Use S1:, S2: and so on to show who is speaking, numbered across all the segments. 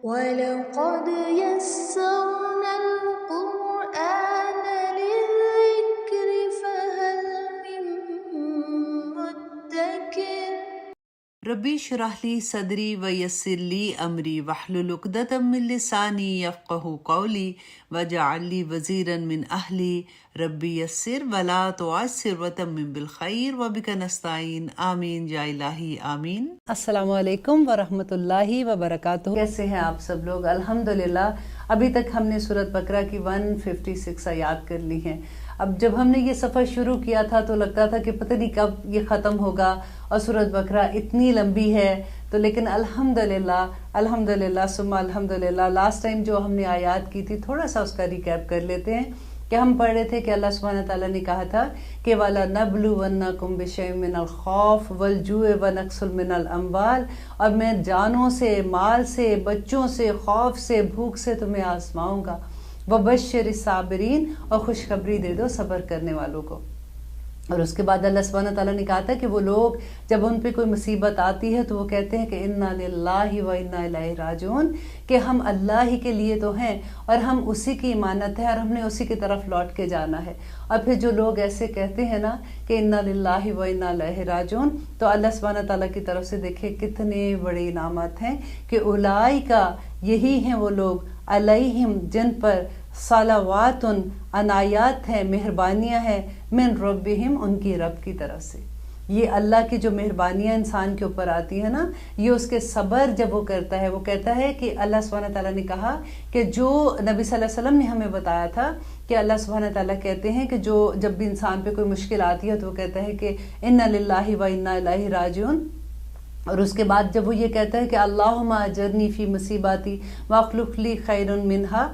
S1: وَلَقَدْ يَسَّرْنَا الْقُرْآنَ لِلذِّكْرِ فَهَلْ مِن مُّدَّكِرٍ
S2: ربی اشرح لی صدری ویسر لی امری واحلل عقدۃ من لسانی یفقہوا قولی واجعل لی وزیرا من اہلی ربی یسر ولا تعسر وتمم بالخیر وبک نستعین آمین یا الہی آمین۔ السلام علیکم ورحمۃ اللہ وبرکاتہ۔ کیسے ہیں آپ سب لوگ؟ الحمدللہ ابھی تک ہم نے سورۃ بقرہ کی 156 آیات کر لی ہیں۔ اب جب ہم نے یہ سفر شروع کیا تھا تو لگتا تھا کہ پتہ نہیں کب یہ ختم ہوگا، اور سورۃ بقرہ اتنی لمبی ہے تو لیکن الحمدللہ ثم الحمدللہ لاسٹ ٹائم جو ہم نے آیات کی تھی تھوڑا سا اس کا ریکیپ کر لیتے ہیں کہ ہم پڑھ رہے تھے کہ اللہ سبحانہ تعالیٰ نے کہا تھا کہ وَلَنَبْلُوَنَّكُمْ بِشَيْءٍ مِّنَ الْخَوْفِ وَالْجُوعِ وَنَقْصٍ مِّنَ الْأَمْوَالِ، اور میں جانوں سے، مال سے، بچوں سے، خوف سے، بھوک سے تمہیں آزماؤں گا۔ وَبَشِّرِ الصَّابِرِينَ، اور خوشخبری دے دو صبر کرنے والوں کو۔ اور اس کے بعد اللہ سبحانہ تعالیٰ نے کہا تھا کہ وہ لوگ جب ان پہ کوئی مصیبت آتی ہے تو وہ کہتے ہیں کہ انا للہ و انا الیہ راجعون، کہ ہم اللہ ہی کے لیے تو ہیں اور ہم اسی کی امانت ہے اور ہم نے اسی کی طرف لوٹ کے جانا ہے۔ اور پھر جو لوگ ایسے کہتے ہیں نا کہ انا للہ و انا الیہ راجعون، تو اللہ سبحانہ تعالیٰ کی طرف سے دیکھیں کتنے بڑے انعامات ہیں کہ اولئک، یہی ہیں وہ لوگ، علیہم جن پر صلوات عنایات ہیں، مہربانیاں ہیں، من ربہم ان کی رب کی طرف سے۔ یہ اللہ کی جو مہربانیاں انسان کے اوپر آتی ہے نا، یہ اس کے صبر جب وہ کرتا ہے، وہ کہتا ہے کہ اللہ سبحانہ تعالیٰ نے کہا کہ جو نبی صلی اللہ علیہ وسلم نے ہمیں بتایا تھا کہ اللہ سبحانہ تعالیٰ کہتے ہیں کہ جو جب بھی انسان پہ کوئی مشکل آتی ہے تو وہ کہتا ہے کہ انا للہ و انا الیہ راجعون، اور اس کے بعد جب وہ یہ کہتا ہے کہ اللہم اجرنی فی مصیباتی واخلف لی خیرا منہا،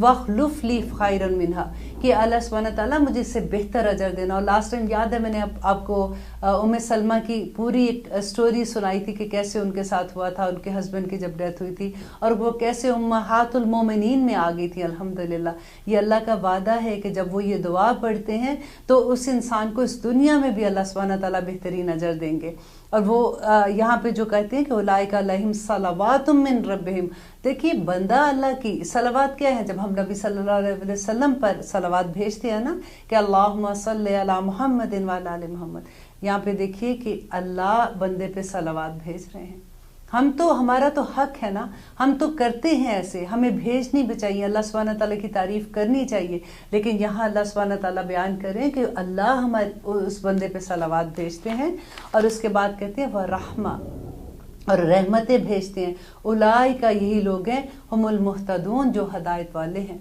S2: وَخْلُفْ لِي خَيْرًا مِنْهَا، کہ اللہ سبحانہ تعالیٰ مجھے اس سے بہتر اجر دینا۔ اور لاسٹ ٹائم یاد ہے میں نے آپ کو ام سلمہ کی پوری ایک سٹوری سنائی تھی کہ کیسے ان کے ساتھ ہوا تھا، ان کے ہسبینڈ کی جب ڈیتھ ہوئی تھی اور وہ کیسے امہات المومنین میں آ گئی تھی۔ الحمدللہ یہ اللہ کا وعدہ ہے کہ جب وہ یہ دعا پڑھتے ہیں تو اس انسان کو اس دنیا میں بھی اللہ سبحانہ تعالیٰ بہترین اجر دیں گے۔ اور وہ یہاں پہ جو کہتے ہیں کہ اولئک علیہم صلوات من ربہم، دیکھیے بندہ اللہ کی صلوات کیا ہے؟ جب ہم نبی صلی اللہ علیہ وسلم پر صلوات بھیجتے ہیں نا کہ اللہم صلی علی محمد وعلی آل محمد، یہاں پہ دیکھیے کہ اللہ بندے پہ صلوات بھیج رہے ہیں۔ ہمارا تو حق ہے نا، ہم تو کرتے ہیں ایسے، ہمیں بھیجنی بھی چاہیے، اللہ سبحانہ تعالیٰ کی تعریف کرنی چاہیے، لیکن یہاں اللہ سبحانہ تعالیٰ بیان کریں کہ اللہ ہمارے اس بندے پہ صلوات بھیجتے ہیں اور اس کے بعد کہتے ہیں وَرَحْمَةً، اور رحمتیں بھیجتے ہیں۔ اولئک، یہی لوگ ہیں، ہم المہتدون، جو ہدایت والے ہیں۔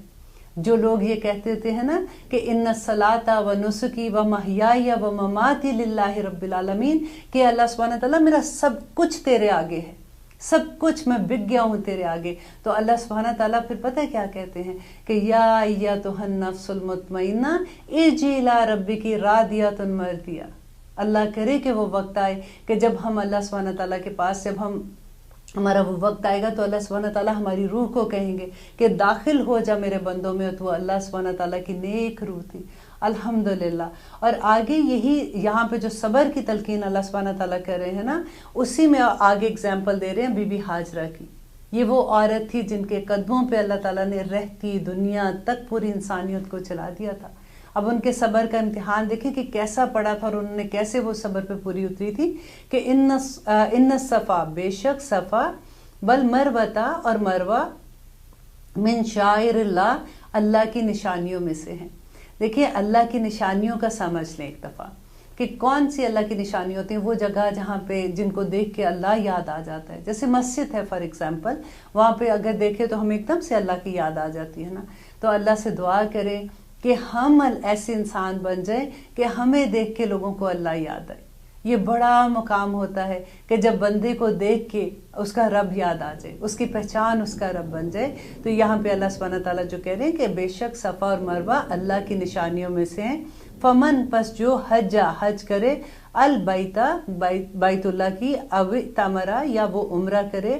S2: جو لوگ یہ کہتے تھے ہیں نا کہ ان الصلاۃ ونسکی ومحیای ومماتی للہ رب العالمین، کہ اللہ سبحانہ تعالیٰ میرا سب کچھ تیرے آگے ہے، سب کچھ میں بک گیا ہوں تیرے آگے، تو اللہ سبحانہ تعالیٰ پھر پتہ ہے کیا کہتے ہیں کہ یا ایتھا النفس المطمئنہ ارجعی الی ربک راضیۃ مرضیہ۔ اللہ کرے کہ وہ وقت آئے کہ جب ہم اللہ سبحانہ تعالیٰ کے پاس، جب ہمارا وہ وقت آئے گا تو اللہ سبحانہ تعالیٰ ہماری روح کو کہیں گے کہ داخل ہو جا میرے بندوں میں، تو وہ اللہ سبحانہ تعالیٰ کی نیک روح تھی۔ الحمدللہ۔ اور آگے یہی یہاں پہ جو صبر کی تلقین اللہ سبحانہ تعالیٰ کر رہے ہیں نا، اسی میں آگے اگزامپل دے رہے ہیں بی بی ہاجرہ کی۔ یہ وہ عورت تھی جن کے قدموں پہ اللہ تعالیٰ نے رہتی دنیا تک پوری انسانیت کو چلا دیا تھا۔ اب ان کے صبر کا امتحان دیکھیں کہ کیسا پڑا تھا اور انہوں نے کیسے وہ صبر پہ پوری اتری تھی کہ ان صفا، بے شک صفا، والمروہ، اور مروہ، من شعائر اللہ، اللہ کی نشانیوں میں سے ہیں۔ دیکھیے اللہ کی نشانیوں کا سمجھ لیں ایک دفعہ کہ کون سی اللہ کی نشانی ہوتی ہیں۔ وہ جگہ جہاں پہ جن کو دیکھ کے اللہ یاد آ جاتا ہے، جیسے مسجد ہے فار ایگزامپل، وہاں پہ اگر دیکھیں تو ہمیں ایک دم سے اللہ کی یاد آ جاتی ہے نا۔ تو اللہ سے دعا کریں کہ ہم ایسے انسان بن جائیں کہ ہمیں دیکھ کے لوگوں کو اللہ یاد آئے۔ یہ بڑا مقام ہوتا ہے کہ جب بندے کو دیکھ کے اس کا رب یاد آ جائے، اس کی پہچان اس کا رب بن جائے۔ تو یہاں پہ اللہ سبحانہ تعالیٰ جو کہہ رہے ہیں کہ بے شک صفا اور مروہ اللہ کی نشانیوں میں سے ہیں۔ فمن، پس جو حج کرے، البیتا، بیت اللہ کی، او تمرا، یا وہ عمرہ کرے،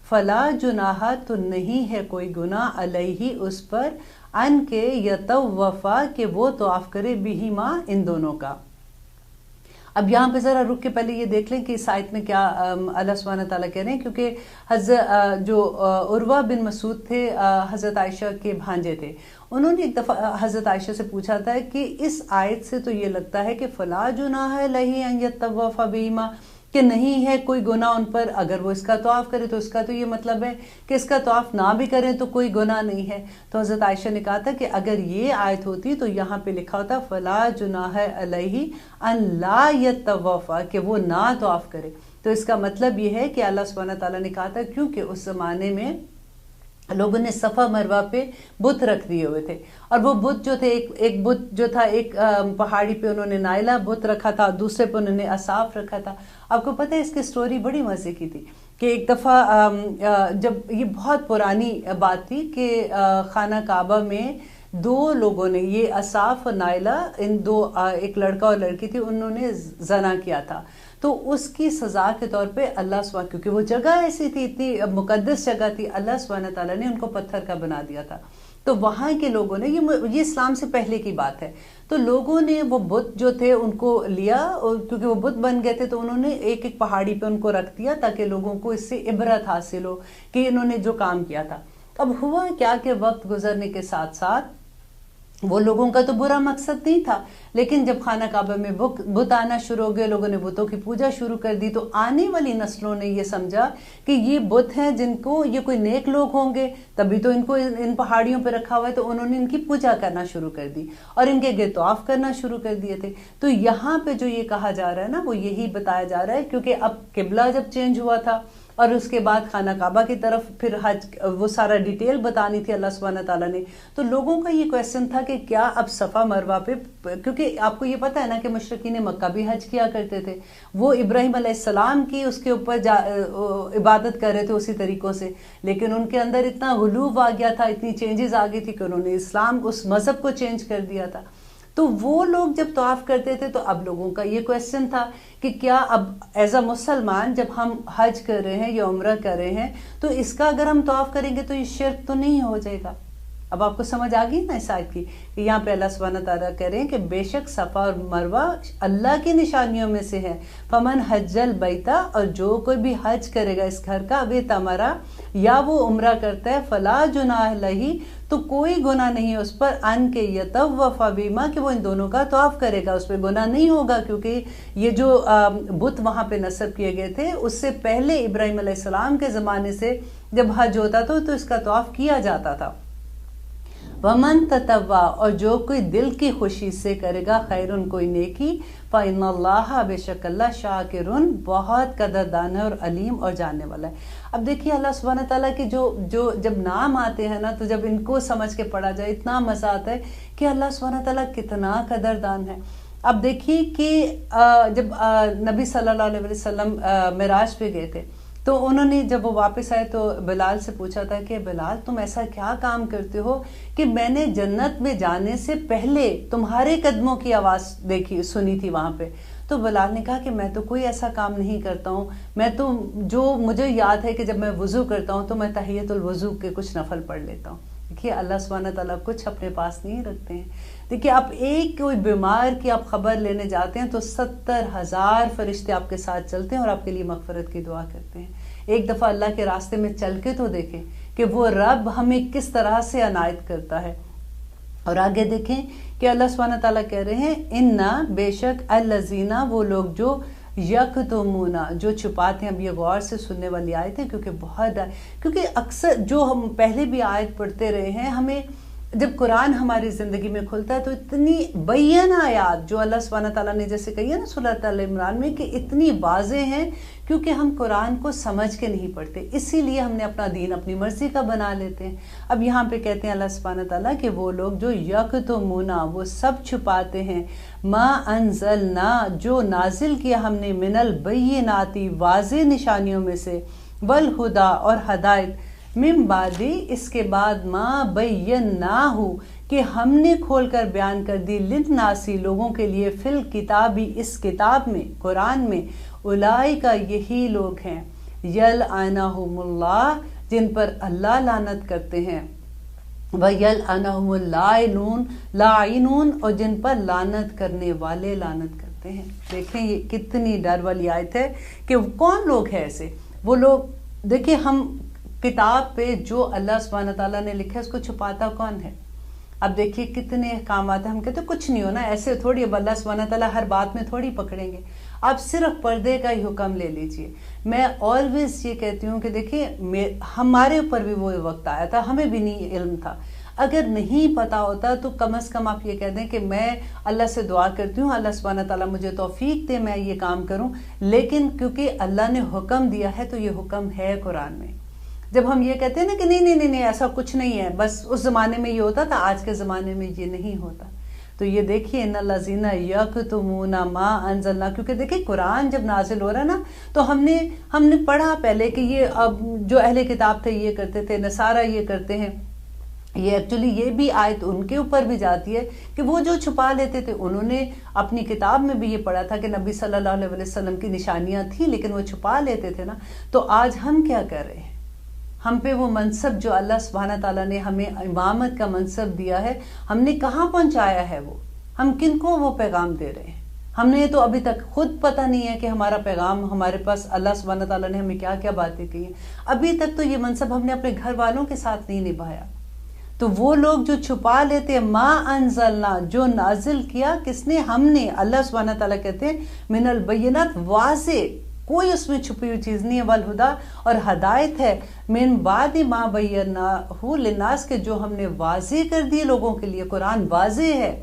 S2: فلا جناح، تو نہیں ہے کوئی گناہ، علیہ اس پر، ان کے یطوفا، کہ وہ طواف کرے، بہما، ان دونوں کا۔ اب یہاں پہ ذرا رک کے پہلے یہ دیکھ لیں کہ اس آیت میں کیا اللہ سبحانہ تعالیٰ کہہ رہے ہیں، کیونکہ جو عروہ بن مسعود تھے، حضرت عائشہ کے بھانجے تھے، انہوں نے ایک دفعہ حضرت عائشہ سے پوچھا تھا کہ اس آیت سے تو یہ لگتا ہے کہ فلا جناح علیہ ان یطوف بہما، کہ نہیں ہے کوئی گناہ ان پر اگر وہ اس کا طواف کرے، تو اس کا تو یہ مطلب ہے کہ اس کا طواف نہ بھی کریں تو کوئی گناہ نہیں ہے۔ تو حضرت عائشہ نے کہا تھا کہ اگر یہ آیت ہوتی تو یہاں پہ لکھا ہوتا فلا جناح علیہ ان لا یطوف، کہ وہ نہ طواف کرے۔ تو اس کا مطلب یہ ہے کہ اللہ سبحانہ تعالیٰ نے کہا تھا کیونکہ اس زمانے میں لوگوں نے صفا مروہ پہ بت رکھ دیے ہوئے تھے، اور وہ بت جو تھے، ایک بت جو تھا ایک پہاڑی پہ انہوں نے نائلہ بت رکھا تھا، دوسرے پہ انہوں نے اصاف رکھا تھا۔ آپ کو پتہ ہے اس کی سٹوری بڑی مزے کی تھی کہ ایک دفعہ جب یہ بہت پرانی بات تھی کہ خانہ کعبہ میں دو لوگوں نے، یہ اصاف اور نائلہ، ان دو، ایک لڑکا اور لڑکی تھی، انہوں نے زنا کیا تھا۔ تو اس کی سزا کے طور پہ اللہ سبحانہ، کیونکہ وہ جگہ ایسی تھی، اتنی مقدس جگہ تھی، اللہ سبحانہ تعالیٰ نے ان کو پتھر کا بنا دیا تھا۔ تو وہاں کے لوگوں نے، یہ اسلام سے پہلے کی بات ہے، تو لوگوں نے وہ بت جو تھے ان کو لیا، اور کیونکہ وہ بت بن گئے تھے تو انہوں نے ایک ایک پہاڑی پہ ان کو رکھ دیا تاکہ لوگوں کو اس سے عبرت حاصل ہو کہ انہوں نے جو کام کیا تھا۔ اب ہوا کیا کہ وقت گزرنے کے ساتھ ساتھ وہ لوگوں کا تو برا مقصد نہیں تھا، لیکن جب خانہ کعبہ میں بت آنا شروع ہو گئے، لوگوں نے بتوں کی پوجا شروع کر دی، تو آنے والی نسلوں نے یہ سمجھا کہ یہ بت ہیں جن کو یہ کوئی نیک لوگ ہوں گے، تبھی تو ان کو ان پہاڑیوں پہ رکھا ہوا ہے، تو انہوں نے ان کی پوجا کرنا شروع کر دی اور ان کے گرد طواف کرنا شروع کر دیے تھے۔ تو یہاں پہ جو یہ کہا جا رہا ہے نا، وہ یہی بتایا جا رہا ہے، کیونکہ اب قبلہ جب چینج ہوا تھا اور اس کے بعد خانہ کعبہ کی طرف پھر حج، وہ سارا ڈیٹیل بتانی تھی اللہ سبحانہ تعالیٰ نے، تو لوگوں کا یہ کویسچن تھا کہ کیا اب صفا مروہ پہ، کیونکہ آپ کو یہ پتہ ہے نا کہ مشرکین مکہ بھی حج کیا کرتے تھے، وہ ابراہیم علیہ السلام کی اس کے اوپر عبادت کر رہے تھے اسی طریقوں سے، لیکن ان کے اندر اتنا غلو آ گیا تھا، اتنی چینجز آ گئی تھی کہ انہوں نے اسلام، اس مذہب کو چینج کر دیا تھا۔ تو وہ لوگ جب طواف کرتے تھے تو اب لوگوں کا یہ کویسچن تھا کہ کیا اب ایز اے مسلمان جب ہم حج کر رہے ہیں یا عمرہ کر رہے ہیں تو اس کا اگر ہم طواف کریں گے تو یہ شرک تو نہیں ہو جائے گا؟ اب آپ کو سمجھ آ گئی نا اس آیت کی کہ یہاں پہ اللہ سبحانہ تعالیٰ کہہ رہے ہیں کہ بے شک صفا اور مروہ اللہ کی نشانیوں میں سے ہے، فمن حج البیت، اور جو کوئی بھی حج کرے گا اس گھر کا، ابھی تمرا، یا وہ عمرہ کرتا ہے، فلا جناح علیہ، تو کوئی گناہ نہیں ہے اس پر، ان کے یطوف بہما، کہ وہ ان دونوں کا طواف کرے گا، اس پہ گناہ نہیں ہوگا، کیونکہ یہ جو بت وہاں پہ نصب کیے گئے تھے اس سے پہلے ابراہیم علیہ السلام کے زمانے سے جب حج ہوتا تھا تو اس کا طواف کیا جاتا تھا۔ ومن تطوع، اور جو کوئی دل کی خوشی سے کرے گا، خیرن، کوئی نیکی، فإن اللہ، بے شک اللہ، شاکرن، بہت قدردان ہے اور علیم اور جاننے والا ہے۔ اب دیکھیے اللہ سبحانہ تعالیٰ کے جو جب نام آتے ہیں نا، تو جب ان کو سمجھ کے پڑھا جائے اتنا مزہ آتا ہے کہ اللہ سبحانہ تعالیٰ کتنا قدردان ہے۔ اب دیکھیے کہ جب نبی صلی اللہ علیہ وسلم معراج پہ گئے تھے تو انہوں نے جب وہ واپس آئے تو بلال سے پوچھا تھا کہ بلال تم ایسا کیا کام کرتے ہو کہ میں نے جنت میں جانے سے پہلے تمہارے قدموں کی آواز سنی تھی وہاں پہ۔ تو بلال نے کہا کہ میں تو کوئی ایسا کام نہیں کرتا ہوں، میں تو جو مجھے یاد ہے کہ جب میں وضو کرتا ہوں تو میں تحیۃ الوضو کے کچھ نفل پڑھ لیتا ہوں۔ دیکھیے اللہ سبحانہ تعالیٰ کچھ اپنے پاس نہیں رکھتے ہیں۔ دیکھیے آپ ایک کوئی بیمار کی آپ خبر لینے جاتے ہیں تو 70,000 فرشتے آپ کے ساتھ چلتے ہیں اور آپ کے لیے مغفرت کی دعا کرتے ہیں۔ ایک دفعہ اللہ کے راستے میں چل کے تو دیکھیں کہ وہ رب ہمیں کس طرح سے عنایت کرتا ہے۔ اور آگے دیکھیں کہ اللہ سبحانہ تعالیٰ کہہ رہے ہیں اِنَّا، بے شک، الَّذِينَ، وہ لوگ جو یکتمون، جو چھپاتے ہیں۔ اب یہ غور سے سننے والی آیت ہے کیونکہ اکثر جو ہم پہلے بھی آیت پڑھتے رہے ہیں، ہمیں جب قرآن ہماری زندگی میں کھلتا ہے تو اتنی بین آیات جو اللہ سبحانہ تعالیٰ نے جیسے کہی ہے نا سورۃ ال عمران میں، کہ اتنی واضح ہیں کیونکہ ہم قرآن کو سمجھ کے نہیں پڑھتے، اسی لیے ہم نے اپنا دین اپنی مرضی کا بنا لیتے ہیں۔ اب یہاں پہ کہتے ہیں اللہ سبحانہ تعالیٰ کہ وہ لوگ جو یکتمون، وہ سب چھپاتے ہیں، ما انزلنا، جو نازل کیا ہم نے، من البینات، واضح نشانیوں میں سے، والہدا، اور ہدایت، من بعدی، اس کے بعد، ما بیناہ، کہ ہم نے کھول کر بیان کر دی، للناسی، لوگوں کے لیے، فی الکتابی، اس کتاب میں، قرآن میں، اولئک، یہی لوگ ہیں، یلعنہم اللہ، جن پر اللہ لعنت کرتے ہیں، وَيَلْعَنَهُمُ اللَّاعِنُونَ، اور جن پر لعنت کرنے والے لعنت کرتے ہیں۔ سکتے ہیں. دیکھیں یہ کتنی ڈر والی آیت ہے کہ کون لوگ ہیں ایسے. وہ لوگ دیکھیں ہم کتاب پہ جو اللہ سبحانہ تعالیٰ نے لکھا ہے اس کو چھپاتا کون ہے. اب دیکھیے کتنے احکامات ہیں. ہم کہتے ہیں کچھ نہیں ہونا, ایسے تھوڑی. اب اللہ سبحانہ تعالیٰ ہر بات میں تھوڑی پکڑیں گے. آپ صرف پردے کا ہی حکم لے لیجئے. میں آلویز یہ کہتی ہوں کہ دیکھیے ہمارے اوپر بھی وہ وقت آیا تھا, ہمیں بھی نہیں علم تھا. اگر نہیں پتا ہوتا تو کم از کم آپ یہ کہہ دیں کہ میں اللہ سے دعا کرتی ہوں اللہ سبحانہ تعالیٰ مجھے توفیق دے میں یہ کام کروں. لیکن کیونکہ اللہ نے حکم دیا ہے تو یہ حکم ہے قرآن میں. جب ہم یہ کہتے ہیں نا کہ نہیں ایسا کچھ نہیں ہے, بس اس زمانے میں یہ ہوتا تھا, آج کے زمانے میں یہ نہیں ہوتا. تو یہ دیکھیے ان الذین یکتمون ما انزلنا, کیونکہ دیکھیے قرآن جب نازل ہو رہا ہے نا تو ہم نے پڑھا پہلے کہ یہ اب جو اہل کتاب تھے یہ کرتے تھے, نصارہ یہ کرتے ہیں. یہ ایکچولی یہ بھی آیت ان کے اوپر بھی جاتی ہے کہ وہ جو چھپا لیتے تھے, انہوں نے اپنی کتاب میں بھی یہ پڑھا تھا کہ نبی صلی اللہ علیہ وسلم کی نشانیاں تھیں لیکن وہ چھپا لیتے تھے نا. تو آج ہم کیا کر رہے ہیں, ہم پہ وہ منصب جو اللہ سبحانہ تعالیٰ نے ہمیں امامت کا منصب دیا ہے, ہم نے کہاں پہنچایا ہے, وہ ہم کن کو وہ پیغام دے رہے ہیں. ہم نے تو ابھی تک خود پتہ نہیں ہے کہ ہمارا پیغام ہمارے پاس اللہ سبحانہ تعالیٰ نے ہمیں کیا کیا باتیں کی ہیں. ابھی تک تو یہ منصب ہم نے اپنے گھر والوں کے ساتھ نہیں نبھایا. تو وہ لوگ جو چھپا لیتے ہیں, ما انزلنا, جو نازل کیا کس نے, ہم نے. اللہ سبحانہ تعالیٰ کہتے ہیں من البینات, واضح, کوئی اس میں چھپی ہوئی چیز نہیں ہے. والہدا, اور ہدایت ہے. من بعد ما بیناہ للناس, کے جو ہم نے واضح کر دیے لوگوں کے لیے. قرآن واضح ہے,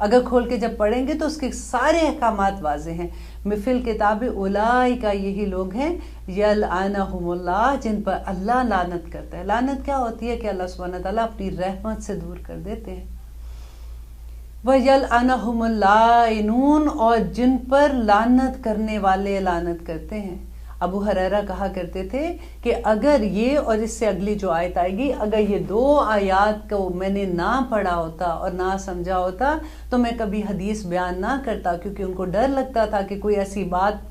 S2: اگر کھول کے جب پڑھیں گے تو اس کے سارے احکامات واضح ہیں. فی الکتاب اولئک, یہی لوگ ہیں یلعنہم اللہ, جن پر اللہ لعنت کرتا ہے. لعنت کیا ہوتی ہے کہ اللہ سبحانہ تعالیٰ اپنی رحمت سے دور کر دیتے ہیں. وَيَلْعَنَهُمُ اللَّائِنُونَ, اور جن پر لعنت کرنے والے لعنت کرتے ہیں. ابو ہریرہ کہا کرتے تھے کہ اگر یہ اور اس سے اگلی جو آیت آئے گی, اگر یہ دو آیات کو میں نے نہ پڑھا ہوتا اور نہ سمجھا ہوتا تو میں کبھی حدیث بیان نہ کرتا, کیونکہ ان کو ڈر لگتا تھا کہ کوئی ایسی بات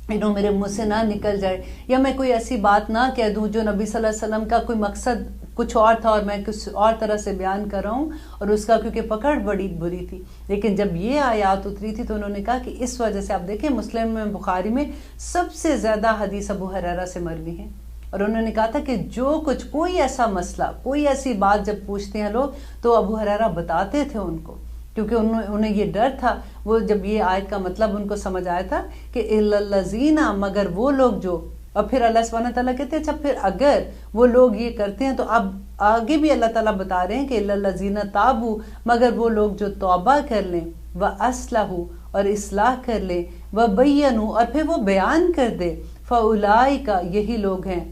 S2: میرے منہ سے نہ نکل جائے, یا میں کوئی ایسی بات نہ کہہ دوں جو نبی صلی اللہ علیہ وسلم کا کوئی مقصد کچھ اور تھا اور میں کچھ اور طرح سے بیان کر رہا ہوں, اور اس کا کیونکہ پکڑ بڑی بری تھی. لیکن جب یہ آیات اتری تھی تو انہوں نے کہا کہ اس وجہ سے, آپ دیکھیں مسلم میں, بخاری میں سب سے زیادہ حدیث ابو ہریرہ سے مروی ہیں. اور انہوں نے کہا تھا کہ جو کچھ کوئی ایسا مسئلہ, کوئی ایسی بات جب پوچھتے ہیں لوگ تو ابو ہریرہ بتاتے تھے ان کو, کیونکہ انہیں یہ ڈر تھا. وہ جب یہ آیت کا مطلب ان کو سمجھ آیا تھا کہ الا الذین, مگر وہ لوگ جو, اور پھر اللہ سبحانہ تعالیٰ کہتے ہیں اچھا پھر اگر وہ لوگ یہ کرتے ہیں, تو اب آگے بھی اللہ تعالیٰ بتا رہے ہیں کہ الا الذین تابوا, مگر وہ لوگ جو توبہ کر لیں, واصلحوا, اور اصلاح کر لیں, وبینوا, اور پھر وہ بیان کر دے, فاولئک, یہی لوگ ہیں,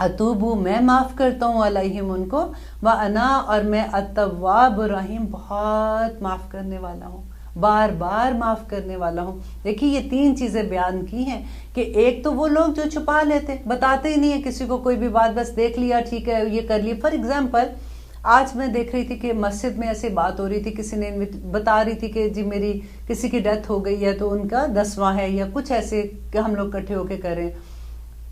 S2: اتوبو, میں معاف کرتا ہوں, علیہم, ان کو, وانا, اور میں التواب الرحیم, بہت معاف کرنے والا ہوں, بار بار معاف کرنے والا ہوں. دیکھیے یہ تین چیزیں بیان کی ہیں کہ ایک تو وہ لوگ جو چھپا لیتے, بتاتے ہی نہیں ہے کسی کو کوئی بھی بات, بس دیکھ لیا ٹھیک ہے یہ کر لی. فار ایگزامپل آج میں دیکھ رہی تھی کہ مسجد میں ایسی بات ہو رہی تھی, کسی نے بتا رہی تھی کہ جی میری کسی کی ڈیتھ ہو گئی ہے تو ان کا 10واں ہے یا کچھ ایسے کہ ہم لوگ کٹھے ہو کے کریں.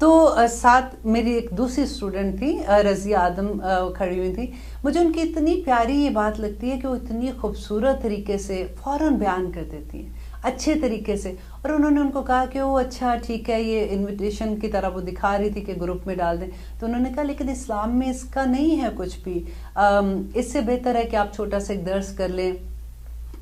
S2: تو ساتھ میری ایک دوسری اسٹوڈنٹ تھی, رضیہ آدم, کھڑی ہوئی تھی. مجھے ان کی اتنی پیاری یہ بات لگتی ہے کہ وہ اتنی خوبصورت طریقے سے فوراً بیان کر دیتی ہیں, اچھے طریقے سے. اور انہوں نے ان کو کہا کہ وہ اچھا ٹھیک ہے, یہ انویٹیشن کی طرح وہ دکھا رہی تھی کہ گروپ میں ڈال دیں. تو انہوں نے کہا لیکن اسلام میں اس کا نہیں ہے کچھ بھی, اس سے بہتر ہے کہ آپ چھوٹا سا ایک درس کر لیں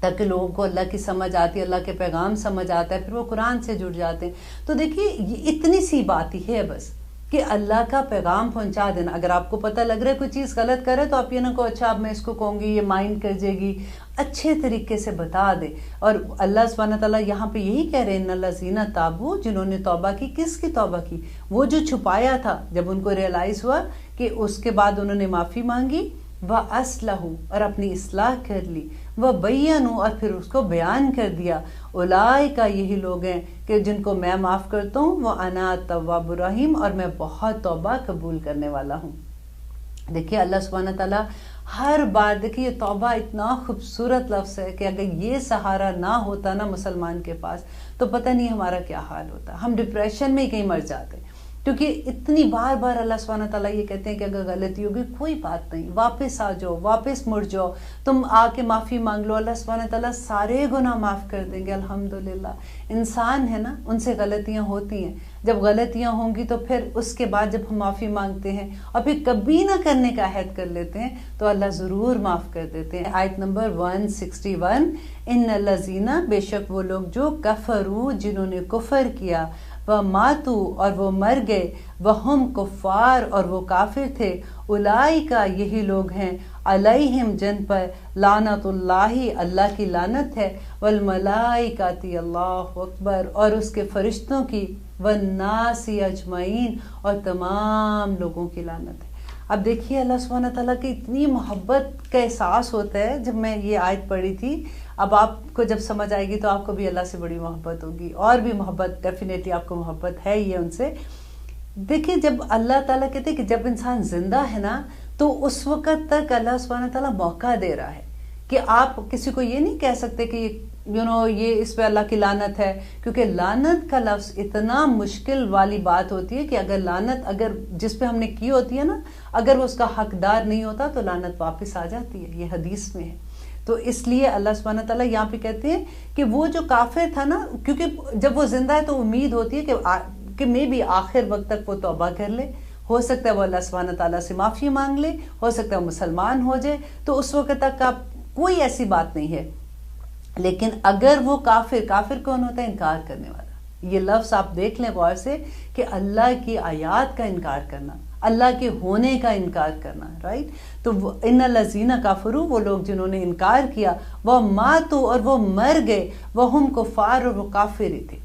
S2: تاکہ لوگوں کو اللہ کی سمجھ آتی ہے, اللہ کے پیغام سمجھ آتا ہے, پھر وہ قرآن سے جڑ جاتے ہیں. تو دیکھیے یہ اتنی سی بات ہی ہے بس کہ اللہ کا پیغام پہنچا دینا. اگر آپ کو پتہ لگ رہا ہے کوئی چیز غلط کرے تو آپ یہ نہ کہو اچھا اب میں اس کو کہوں گی یہ مائنڈ کر جائے گی, اچھے طریقے سے بتا دے. اور اللہ سبحانہ تعالیٰ یہاں پہ یہی کہہ رہے ہیں ان الذین تابوا, جنہوں نے توبہ کی. کس کی توبہ کی؟ وہ جو چھپایا تھا, جب ان کو ریئلائز ہوا کہ اس کے بعد انہوں نے معافی مانگی, وَأَصْلَحُوا, اور اپنی اصلاح کر لی, وَبَيَّنُوا, اور پھر اس کو بیان کر دیا. اولئک, یہی لوگ ہیں کہ جن کو میں معاف کرتا ہوں, وَأَنَا التَّوَّابُ الرَّحِيمُ, اور میں بہت توبہ قبول کرنے والا ہوں. دیکھیے اللہ سبحانہ تعالیٰ ہر بار, دیکھیے یہ توبہ اتنا خوبصورت لفظ ہے کہ اگر یہ سہارا نہ ہوتا نا مسلمان کے پاس تو پتہ نہیں ہمارا کیا حال ہوتا, ہم ڈپریشن میں ہی کہیں مر جاتے. کیونکہ اتنی بار بار اللہ سبحانہ تعالیٰ یہ کہتے ہیں کہ اگر غلطی ہوگی کوئی بات نہیں، واپس آ جاؤ، واپس مڑ جاؤ، تم آ کے معافی مانگ لو، اللہ سبحانہ تعالیٰ سارے گناہ معاف کر دیں گے الحمدللہ۔ انسان ہے نا، ان سے غلطیاں ہوتی ہیں، جب غلطیاں ہوں گی تو پھر اس کے بعد جب ہم معافی مانگتے ہیں اور پھر کبھی نہ کرنے کا عہد کر لیتے ہیں تو اللہ ضرور معاف کر دیتے ہیں۔ آیت نمبر 161، ان الذین، بے شک وہ لوگ جو کفروا، جنہوں نے کفر کیا، وماتو، اور وہ مر گئے، وہم کفار، اور وہ کافر تھے، اولئک، یہی لوگ ہیں، علیہم، جن پر لعنت اللہ، اللہ کی لعنت ہے، والملائکۃ، اللہ اکبر، اور اس کے فرشتوں کی، والناس اجمعین، اور تمام لوگوں کی لعنت ہے۔ اب دیکھیے اللہ سبحانہ تعالیٰ کی اتنی محبت کا احساس ہوتا ہے۔ جب میں یہ آیت پڑھی تھی، اب آپ کو جب سمجھ آئے گی تو آپ کو بھی اللہ سے بڑی محبت ہوگی، اور بھی محبت ڈیفینیٹلی آپ کو محبت ہے یہ ان سے۔ دیکھیے جب اللہ تعالیٰ کہتے ہیں کہ جب انسان زندہ ہے نا تو اس وقت تک اللہ سبحانہ تعالیٰ موقع دے رہا ہے کہ آپ کسی کو یہ نہیں کہہ سکتے کہ یہ اس پہ اللہ کی لعنت ہے، کیونکہ لعنت کا لفظ اتنا مشکل والی بات ہوتی ہے کہ اگر لعنت اگر جس پہ ہم نے کی ہوتی ہے نا، اگر وہ اس کا حقدار نہیں ہوتا تو لعنت واپس آ جاتی ہے، یہ حدیث میں ہے۔ تو اس لیے اللہ سبحانہ تعالیٰ یہاں پہ کہتے ہیں کہ وہ جو کافر تھا نا، کیونکہ جب وہ زندہ ہے تو امید ہوتی ہے کہ میں بھی آخر وقت تک وہ توبہ کر لے، ہو سکتا ہے وہ اللہ سبحانہ تعالیٰ سے معافی مانگ لے، ہو سکتا ہے وہ مسلمان ہو جائے، تو اس وقت تک آپ کوئی ایسی بات نہیں ہے۔ لیکن اگر وہ کافر کون ہوتا ہے؟ انکار کرنے والا۔ یہ لفظ آپ دیکھ لیں غور سے کہ اللہ کی آیات کا انکار کرنا، اللہ کے ہونے کا انکار کرنا، رائٹ؟ تو ان الذین کفروا، وہ لوگ جنہوں نے انکار کیا، وہ ماتوا، اور وہ مر گئے، وہم کفار، اور وہ کافر ہی تھے،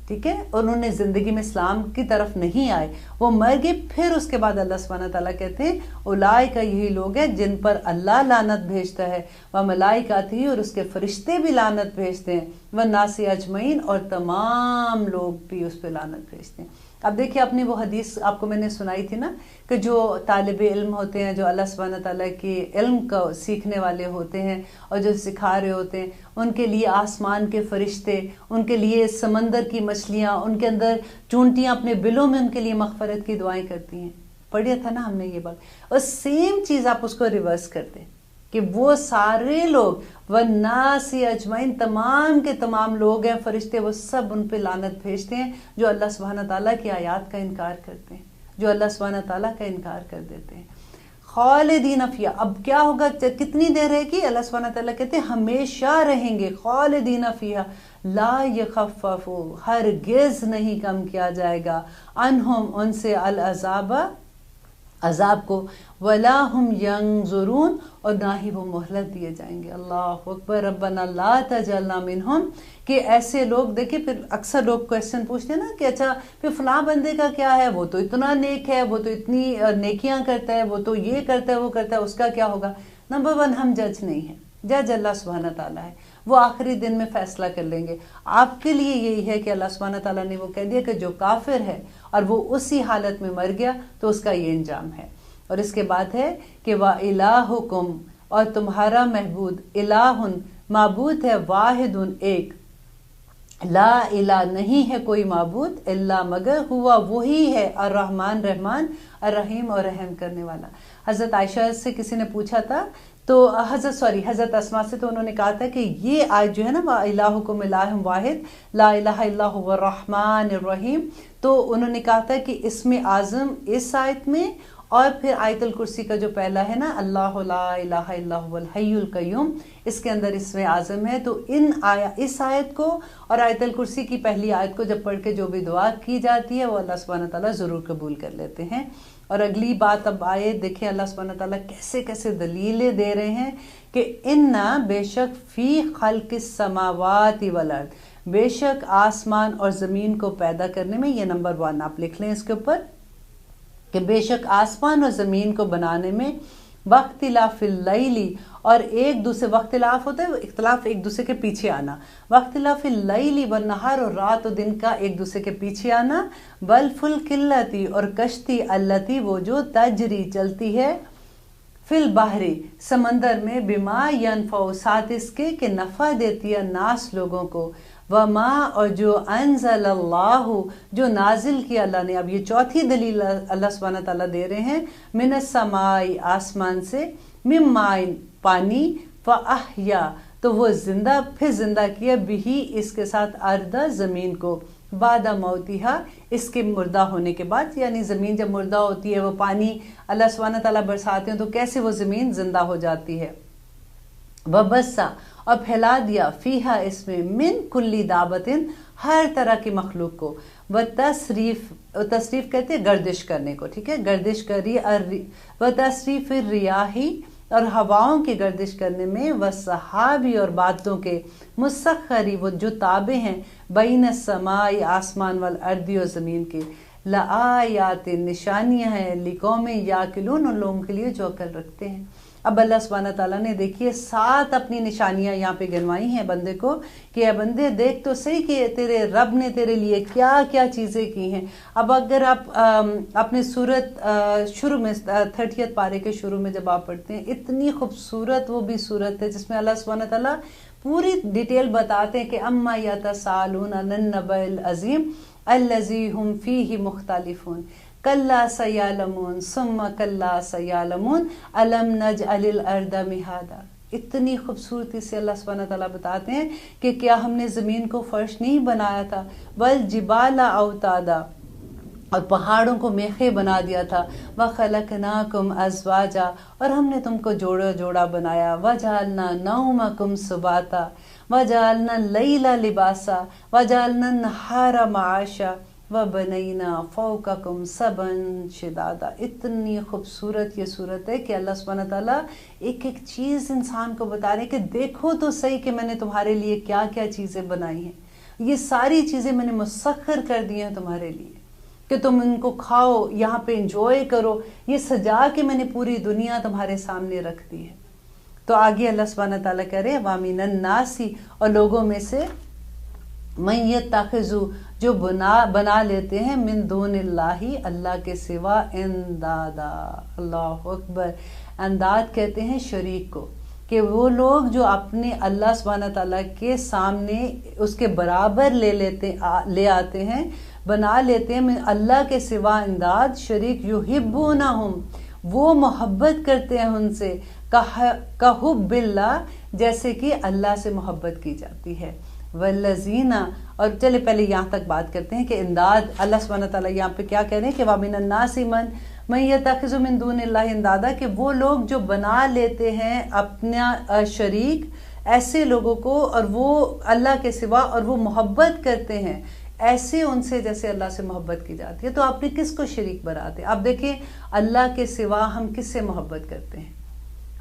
S2: ٹھیک ہے، اور انہوں نے زندگی میں اسلام کی طرف نہیں آئے، وہ مر گئے۔ پھر اس کے بعد اللہ سبحانہ تعالیٰ کہتے ہیں اولئک، یہی لوگ ہیں جن پر اللہ لعنت بھیجتا ہے، وملائکتہ، اور اس کے فرشتے بھی لعنت بھیجتے ہیں، والناس اجمعین، اور تمام لوگ بھی اس پہ لعنت بھیجتے ہیں۔ اب دیکھیں اپنی وہ حدیث آپ کو میں نے سنائی تھی نا کہ جو طالب علم ہوتے ہیں، جو اللہ سبحانہ تعالیٰ کے علم کو سیکھنے والے ہوتے ہیں اور جو سکھا رہے ہوتے ہیں، ان کے لیے آسمان کے فرشتے، ان کے لیے سمندر کی مچھلیاں، ان کے اندر چونٹیاں اپنے بلوں میں ان کے لیے مغفرت کی دعائیں کرتی ہیں۔ پڑھیا تھا نا ہم نے یہ بات، اور سیم چیز آپ اس کو ریورس کرتے ہیں کہ وہ سارے لوگ، والناس اجمعین، تمام کے تمام لوگ ہیں، فرشتے، وہ سب ان پہ لعنت بھیجتے ہیں جو اللہ سبحانہ تعالیٰ کی آیات کا انکار کرتے ہیں، جو اللہ سبحانہ تعالیٰ کا انکار کر دیتے ہیں۔ خالدین فیہا، اب کیا ہوگا، کتنی دیر رہے گی؟ اللہ سبحانہ تعالیٰ کہتے ہیں ہمیشہ رہیں گے، خالدین فیہا لا یخفف، ہرگز نہیں کم کیا جائے گا، عنہم، ان سے، العذاب، عذاب کو، ولا ہم ینظرون، اور نہ ہی وہ مہلت دیے جائیں گے۔ اللہ اکبر، ربنا لا تجعلنا منہم، کہ ایسے لوگ دیکھیں، پھر اکثر لوگ کویسچن پوچھتے ہیں نا کہ اچھا پھر فلاں بندے کا کیا ہے، وہ تو اتنا نیک ہے، وہ تو اتنی نیکیاں کرتا ہے، وہ تو یہ کرتا ہے، وہ کرتا ہے، اس کا کیا ہوگا؟ نمبر 1، ہم جج نہیں ہیں، جج اللہ سبحانہ تعالیٰ ہے، وہ آخری دن میں فیصلہ کر لیں گے۔ آپ کے لیے یہی ہے کہ اللہ سبحانہ تعالیٰ نے وہ کہہ دیا کہ جو کافر ہے اور وہ اسی حالت میں مر گیا تو اس کا یہ انجام ہے۔ اور اس کے بعد ہے کہ وَإِلَٰهُكُمْ، اور تمہارا محبود، الہٌ، معبود ہے، واحد، ایک، لا الہ، نہیں ہے کوئی معبود، الا، مگر، ہوا، وہی ہے، الرحمن، رحمان، الرحیم، اور رحم کرنے والا۔ حضرت عائشہ سے کسی نے پوچھا تھا تو حضرت اسماء سے، تو انہوں نے کہا تھا کہ یہ آیت جو ہے نا، وَإِلَٰهُكُمْ إِلَٰهٌ وَاحِدٌ لَا إِلَٰهَ إِلَّا هُوَ الرَّحْمَٰنُ الرَّحِيمُ، تو انہوں نے کہا تھا کہ اسم اعظم اس آیت میں، اور پھر آیت الکرسی کا جو پہلا ہے نا، اللہ لا الہ الا هو الحی القیوم، اس کے اندر اسم اعظم ہے۔ تو اس آیت کو اور آیت الکرسی کی پہلی آیت کو جب پڑھ کے جو بھی دعا کی جاتی ہے وہ اللہ سبحانہ تعالیٰ ضرور قبول کر لیتے ہیں۔ اور اگلی بات اب آئے، دیکھیں اللہ سبحانہ تعالیٰ کیسے کیسے دلیلیں دے رہے ہیں کہ اِنَّا، بے شک، فی خلق السماوات والارض، بے شک آسمان اور زمین کو پیدا کرنے میں، یہ نمبر 1 آپ لکھ لیں اس کے اوپر، کہ بے شک آسمان اور زمین کو بنانے میں، واختلاف اللیل، اور ایک دوسرے، واختلاف ہوتا ہے اختلاف ایک دوسرے کے پیچھے آنا، واختلاف اللیل والنہار، اور رات و دن کا ایک دوسرے کے پیچھے آنا، والفلک اللاتی، اور کشتی، اللاتی، وہ جو تجری، چلتی ہے، فی البحر، سمندر میں، بما ینفع، ساتھ اس کے کہ نفع دیتی ہے، ناس، لوگوں کو، وما اور جو انزل اللہ جو نازل کیا اللہ نے. اب یہ چوتھی دلیل اللہ سبحانہ تعالیٰ دے رہے ہیں. من السماء آسمان سے، من ماء پانی، فاحیا تو وہ زندہ پھر زندہ کیا، بھی اس کے ساتھ اردا زمین کو، بعد موتیہا اس کے مردہ ہونے کے بعد. یعنی زمین جب مردہ ہوتی ہے وہ پانی اللہ سبحانہ تعالیٰ برساتے ہیں تو کیسے وہ زمین زندہ ہو جاتی ہے. وبسا اور پھیلا دیا، فیہا اس میں، من کلی دابتن ہر طرح کی مخلوق کو. تصریف کہتے ہیں گردش کرنے کو، ٹھیک ہے، گردش کری. وتصریف الریاحی اور ہواؤں کی گردش کرنے میں، والسحابی اور بادلوں کے، مسخری وہ جو تابع ہیں، بین السماء آسمان والارض اور زمین کے، لآیات نشانیاں ہیں، لقوم یاکلون ان لوگوں کے لیے جو عقل رکھتے ہیں. اب اللہ سبحانہ تعالیٰ نے دیکھیے 7 اپنی نشانیاں یہاں پہ گنوائی ہیں بندے کو کہ اے بندے دیکھ تو صحیح کہ تیرے رب نے تیرے لیے کیا کیا چیزیں کی ہیں. اب اگر آپ اپنے سورت شروع میں 30 پارے کے شروع میں جب آپ پڑھتے ہیں، اتنی خوبصورت وہ بھی صورت ہے جس میں اللہ سبحانہ تعالیٰ پوری ڈیٹیل بتاتے ہیں کہ اما یتساءلون عن النبأ العظیم الذی ہم فیہ مختلفون، کلا سیعلمون ثم کلا سیعلمون الم نجعل الارض مہادا. اتنی خوبصورتی سے اللہ سبحانہ تعالیٰ بتاتے ہیں کہ کیا ہم نے زمین کو فرش نہیں بنایا تھا، والجبال اوتادا اور پہاڑوں کو میخیں بنا دیا تھا، وخلقناکم ازواجا اور ہم نے تم کو جوڑا جوڑا بنایا، وجعلنا نومکم سباتا وجعلنا اللیل لباسا وجعلنا النہار معاشا وَبَنَيْنَا فَوْقَكُمْ سَبًا شِدَادًا. اتنی خوبصورت یہ صورت ہے کہ اللہ سبحانہ تعالیٰ ایک ایک چیز انسان کو بتا رہے ہیں کہ دیکھو تو صحیح کہ میں نے تمہارے لیے کیا کیا چیزیں بنائی ہیں. یہ ساری چیزیں میں نے مسخر کر دی ہیں تمہارے لیے کہ تم ان کو کھاؤ، یہاں پہ انجوائے کرو. یہ سجا کے میں نے پوری دنیا تمہارے سامنے رکھ دی ہے. تو آگے اللہ سبحانہ تعالیٰ کہہ رہے ہیں وَمِنَ النَّاسِ اور لوگوں میں سے، مَن يَتَّخِذُ جو بنا لیتے ہیں، من دون اللہ اللہ کے سوا، اندادا. اللہ اکبر. انداد کہتے ہیں شریک کو، کہ وہ لوگ جو اپنے اللہ سبحانہ تعالیٰ کے سامنے اس کے برابر لے آتے ہیں، بنا لیتے ہیں اللہ کے سوا انداد شریک. یحبونہم وہ محبت کرتے ہیں ان سے، کحب اللہ جیسے کہ اللہ سے محبت کی جاتی ہے. والذین اور چلے پہلے یہاں تک بات کرتے ہیں کہ انداد اللہ سبحانہ تعالیٰ یہاں پہ کیا کہہ رہے ہیں کہ وَمِنَ النَّاسِ مَن يَتَّخِذُ مِن دُونِ اللَّهِ اندادا، کہ وہ لوگ جو بنا لیتے ہیں اپنا شریک ایسے لوگوں کو، اور وہ اللہ کے سوا، اور وہ محبت کرتے ہیں ایسے ان سے جیسے اللہ سے محبت کی جاتی ہے. تو آپ نے کس کو شریک بناتے؟ آپ دیکھیں اللہ کے سوا ہم کس سے محبت کرتے ہیں؟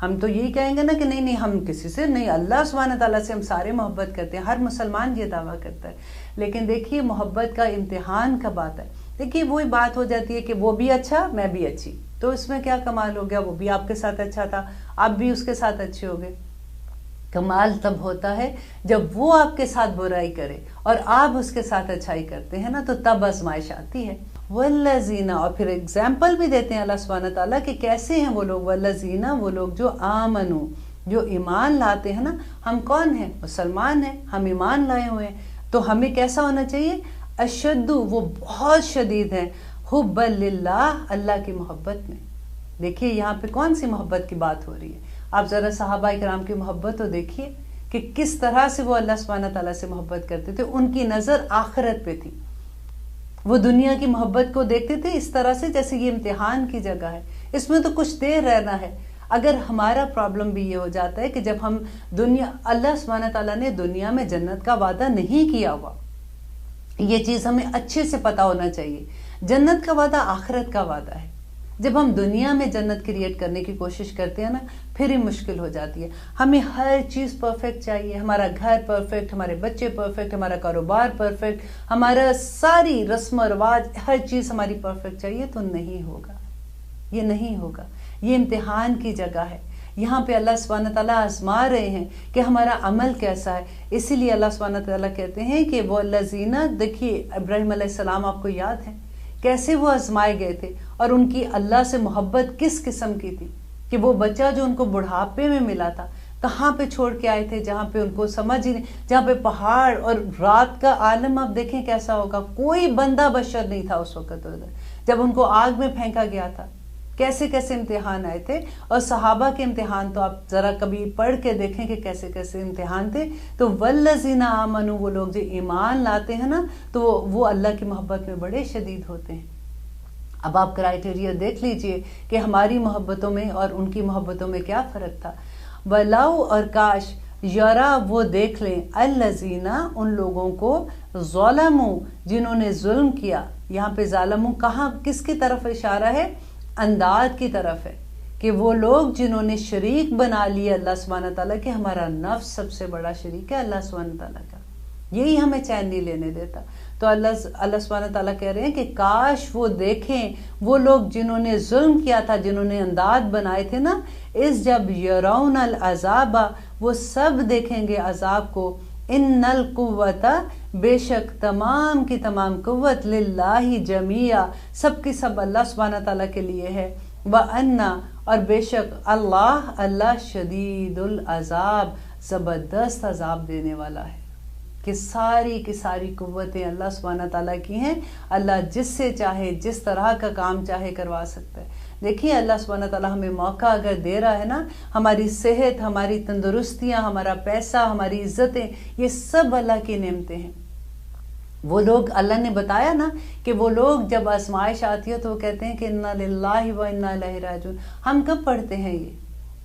S2: ہم تو یہی کہیں گے نا کہ نہیں ہم کسی سے نہیں، اللہ سبحانہ تعالیٰ سے ہم سارے محبت کرتے ہیں. ہر مسلمان یہ دعویٰ کرتا ہے. لیکن دیکھیے محبت کا امتحان کب آتا ہے؟ دیکھیے وہی بات ہو جاتی ہے کہ وہ بھی اچھا میں بھی اچھی، تو اس میں کیا کمال ہو گیا؟ وہ بھی آپ کے ساتھ اچھا تھا، آپ بھی اس کے ساتھ اچھے ہو گئے. کمال تب ہوتا ہے جب وہ آپ کے ساتھ برائی کرے اور آپ اس کے ساتھ اچھائی کرتے ہیں نا، تو تب آزمائش آتی ہے. والذین اور پھر اگزامپل بھی دیتے ہیں اللہ سبحانہ تعالیٰ کہ کیسے ہیں وہ لوگ. والذین وہ لوگ جو آمنو جو ایمان لاتے ہیں نا. ہم کون ہیں؟ مسلمان ہیں، ہم ایمان لائے ہوئے ہیں. تو ہمیں کیسا ہونا چاہیے؟ اشد وہ بہت شدید ہیں، حب للہ اللہ کی محبت میں. دیکھیے یہاں پہ کون سی محبت کی بات ہو رہی ہے؟ آپ ذرا صحابہ کرام کی محبت تو دیکھیے کہ کس طرح سے وہ اللہ سبحانہ تعالیٰ سے محبت کرتے تھے. ان کی نظر آخرت پہ تھی. وہ دنیا کی محبت کو دیکھتے تھے اس طرح سے جیسے یہ امتحان کی جگہ ہے، اس میں تو کچھ دیر رہنا ہے. اگر ہمارا پرابلم بھی یہ ہو جاتا ہے کہ جب ہم اللہ سبحانہ تعالیٰ نے دنیا میں جنت کا وعدہ نہیں کیا ہوا، یہ چیز ہمیں اچھے سے پتا ہونا چاہیے. جنت کا وعدہ آخرت کا وعدہ ہے. جب ہم دنیا میں جنت کریٹ کرنے کی کوشش کرتے ہیں نا، پھر ہی مشکل ہو جاتی ہے. ہمیں ہر چیز پرفیکٹ چاہیے، ہمارا گھر پرفیکٹ، ہمارے بچے پرفیکٹ، ہمارا کاروبار پرفیکٹ، ہمارا ساری رسم و رواج ہر چیز ہماری پرفیکٹ چاہیے. تو نہیں ہوگا، یہ نہیں ہوگا. یہ امتحان کی جگہ ہے. یہاں پہ اللہ سبحانہ تعالیٰ آزما رہے ہیں کہ ہمارا عمل کیسا ہے. اسی لیے اللہ سبحانہ تعالیٰ کہتے ہیں کہ وہ الذین، دیکھیے ابراہیم علیہ السلام آپ کو یاد ہے کیسے وہ آزمائے گئے تھے، اور ان کی اللہ سے محبت کس قسم کی تھی کہ وہ بچہ جو ان کو بڑھاپے میں ملا تھا، کہاں پہ چھوڑ کے آئے تھے جہاں پہ ان کو سمجھ ہی نہیں، جہاں پہ پہاڑ اور رات کا عالم آپ دیکھیں کیسا ہوگا، کوئی بندہ بشر نہیں تھا اس وقت ادھر، جب ان کو آگ میں پھینکا گیا تھا کیسے کیسے امتحان آئے تھے. اور صحابہ کے امتحان تو آپ ذرا کبھی پڑھ کے دیکھیں کہ کیسے کیسے امتحان تھے. تو والذین آمنوا، وہ لوگ جو ایمان لاتے ہیں نا تو وہ اللہ کی محبت میں بڑے شدید ہوتے ہیں. اب آپ کرائٹیریا دیکھ لیجئے کہ ہماری محبتوں میں اور ان کی محبتوں میں کیا فرق تھا. وَلَوْ، اور کاش، یرا، وہ دیکھ لیں، الذین، ان لوگوں کو، ظلموا، جنہوں نے ظلم کیا. یہاں پہ ظالموں کہاں کس کی طرف اشارہ ہے؟ انداد کی طرف ہے کہ وہ لوگ جنہوں نے شریک بنا لیا اللہ سبحانہ تعالیٰ کہ ہمارا نفس سب سے بڑا شریک ہے اللہ سبحانہ تعالیٰ کا، یہی ہمیں چین نہیں لینے دیتا. تو اللہ سبحانہ تعالیٰ کہہ رہے ہیں کہ کاش وہ دیکھیں وہ لوگ جنہوں نے ظلم کیا تھا، جنہوں نے انداد بنائے تھے نا، اس جب یرون العذاب، وہ سب دیکھیں گے عذاب کو. ان القوت، بے شک تمام کی تمام قوت، للہ جمیعا، سب کی سب اللہ سبحانہ تعالیٰ کے لیے ہے. وَأَنَّ، اور بے شک اللہ شدید العذاب، زبردست عذاب دینے والا ہے. کہ ساری کی ساری قوتیں اللہ سبحانہ تعالیٰ کی ہیں، اللہ جس سے چاہے جس طرح کا کام چاہے کروا سکتا ہے. دیکھیے اللہ سبحانہ تعالیٰ ہمیں موقع اگر دے رہا ہے نا، ہماری صحت، ہماری تندرستیاں، ہمارا پیسہ، ہماری عزتیں، یہ سب اللہ کی نعمتیں ہیں. وہ لوگ، اللہ نے بتایا نا کہ وہ لوگ جب آزمائش آتی ہے تو وہ کہتے ہیں کہ انا للہ و انا الیہ راجعون. ہم کب پڑھتے ہیں یہ؟